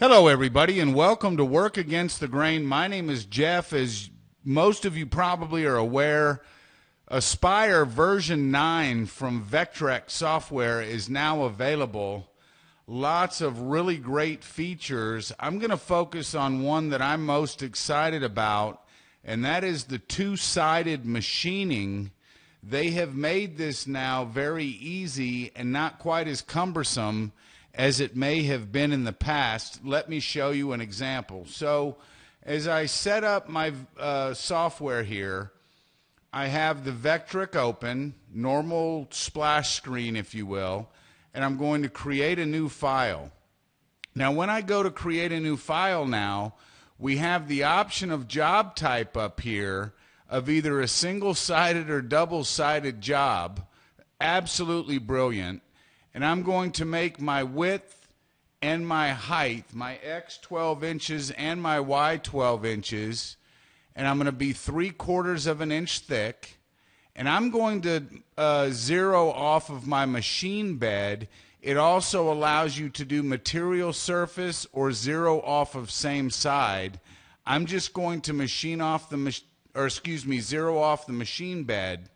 Hello, everybody, and welcome to Work Against the Grain. My name is Jeff. As most of you probably are aware, Aspire version 9 from Vectric software is now available. Lots of really great features. I'm going to focus on one that I'm most excited about, and that is the two-sided machining. They have made this now very easy and not quite as cumbersome as it may have been in the past. Let me show you an example. So as I set up my software here, I have the Vectric open, normal splash screen if you will, and I'm going to create a new file. Now when I go to create a new file now, we have the option of job type up here of either a single-sided or double-sided job. Absolutely brilliant. And I'm going to make my width and my height, my X 12 inches and my Y 12 inches, and I'm going to be 3/4 of an inch thick. And I'm going to zero off of my machine bed. It also allows you to do material surface or zero off of same side. I'm just going to zero off the machine bed.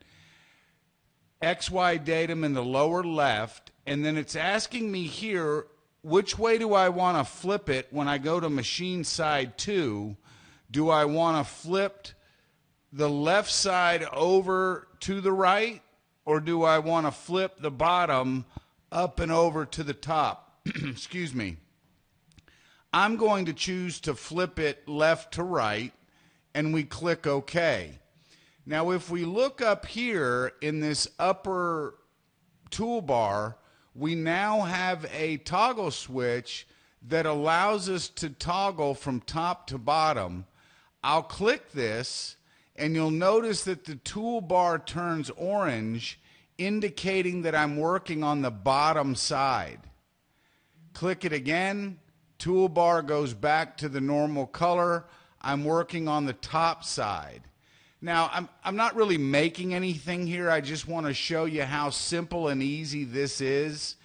XY datum in the lower left, and then it's asking me here, which way do I want to flip it when I go to machine side 2? Do I want to flip the left side over to the right, or do I want to flip the bottom up and over to the top? Excuse me. I'm going to choose to flip it left to right, and we click OK. Now, if we look up here in this upper toolbar, we now have a toggle switch that allows us to toggle from top to bottom. I'll click this, and you'll notice that the toolbar turns orange, indicating that I'm working on the bottom side. Click it again, toolbar goes back to the normal color. I'm working on the top side. Now, I'm not really making anything here. I just want to show you how simple and easy this is.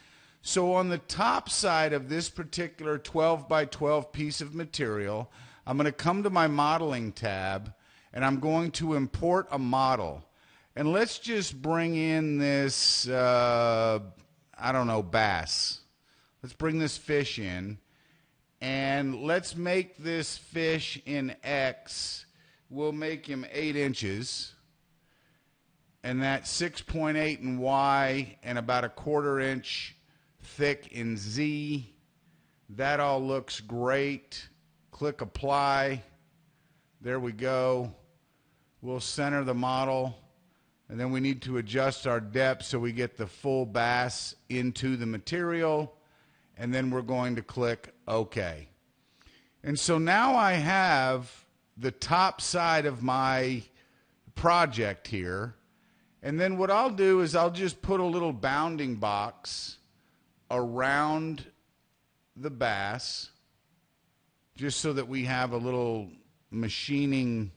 So on the top side of this particular 12 by 12 piece of material, I'm going to come to my modeling tab, and I'm going to import a model. And let's just bring in this, I don't know, bass. Let's bring this fish in, and let's make this fish in X. We'll make him 8 inches, and that's 6.8 in Y and about 1/4 inch thick in Z. That all looks great. Click apply. There we go. We'll center the model, and then we need to adjust our depth so we get the full bass into the material, and then we're going to click OK. And so now I have the top side of my project here, and then what I'll do is I'll just put a little bounding box around the bass just so that we have a little machining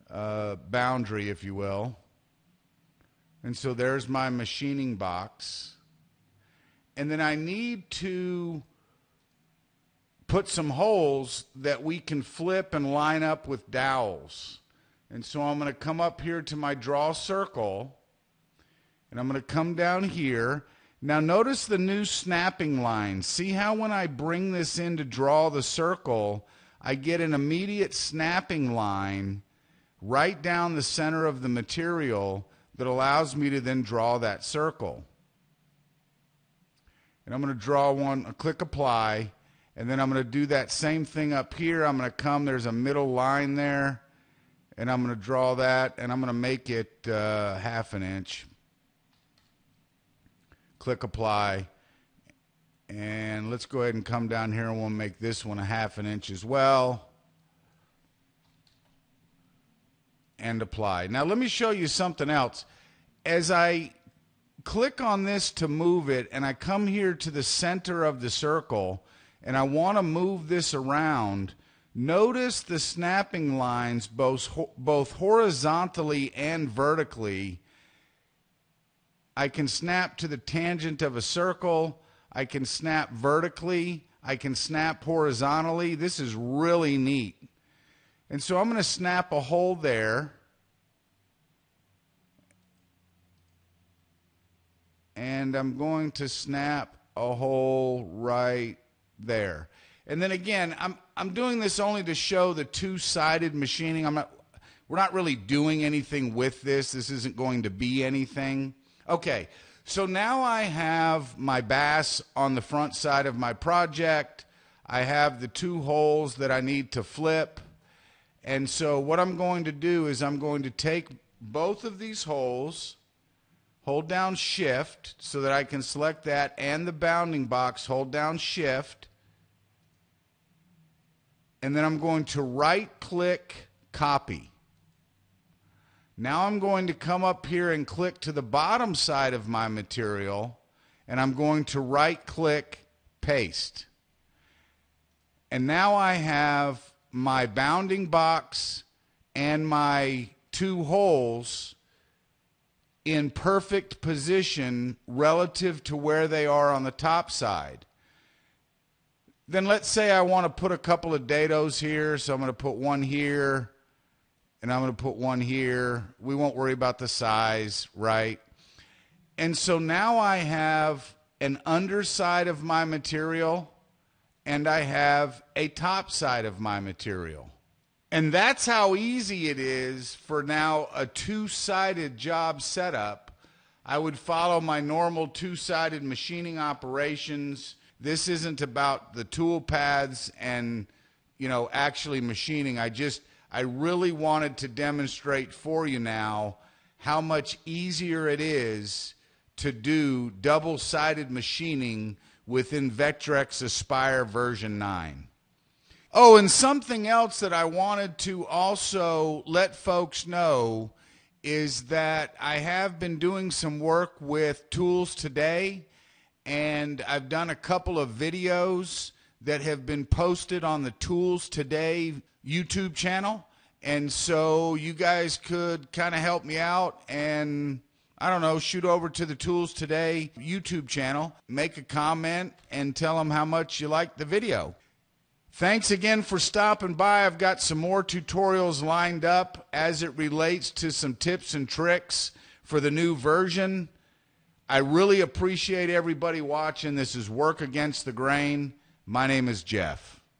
boundary, if you will. And so there's my machining box, and then I need to put some holes that we can flip and line up with dowels. And so I'm going to come up here to my draw circle, and I'm going to come down here. Now notice the new snapping line. See how when I bring this in to draw the circle, I get an immediate snapping line right down the center of the material that allows me to then draw that circle. And I'm going to draw one, click apply. And then I'm going to do that same thing up here. I'm going to come, there's a middle line there, and I'm going to draw that, and I'm going to make it 1/2 inch. Click apply. And let's go ahead and come down here, and we'll make this one 1/2 inch as well. And apply. Now let me show you something else. As I click on this to move it, and I come here to the center of the circle, and I want to move this around, notice the snapping lines both horizontally and vertically. I can snap to the tangent of a circle. I can snap vertically. I can snap horizontally. This is really neat. And so I'm going to snap a hole there. And I'm going to snap a hole right there. And then again, I'm doing this only to show the two-sided machining. We're not really doing anything with this. This isn't going to be anything. Okay, so now I have my bass on the front side of my project. I have the two holes that I need to flip. And so what I'm going to do is I'm going to take both of these holes, hold down Shift so that I can select that, and the bounding box, hold down Shift. And then I'm going to right-click, copy. Now I'm going to come up here and click to the bottom side of my material, and I'm going to right-click, paste. And now I have my bounding box and my two holes in perfect position relative to where they are on the top side. Then let's say I want to put a couple of dados here, so I'm going to put one here, and I'm going to put one here. We won't worry about the size, right? And so now I have an underside of my material, and I have a top side of my material. And that's how easy it is for now a two-sided job setup. I would follow my normal two-sided machining operations. This isn't about the tool paths and, actually machining. I really wanted to demonstrate for you now how much easier it is to do double-sided machining within Vectric's Aspire version 9. Oh, and something else that I wanted to also let folks know is that I have been doing some work with Tools Today, and I've done a couple of videos that have been posted on the Tools Today YouTube channel. And so you guys could kind of help me out and, I don't know, shoot over to the Tools Today YouTube channel, make a comment, and tell them how much you liked the video. Thanks again for stopping by. I've got some more tutorials lined up as it relates to some tips and tricks for the new version. I really appreciate everybody watching. This is Work Against the Grain. My name is Jeff.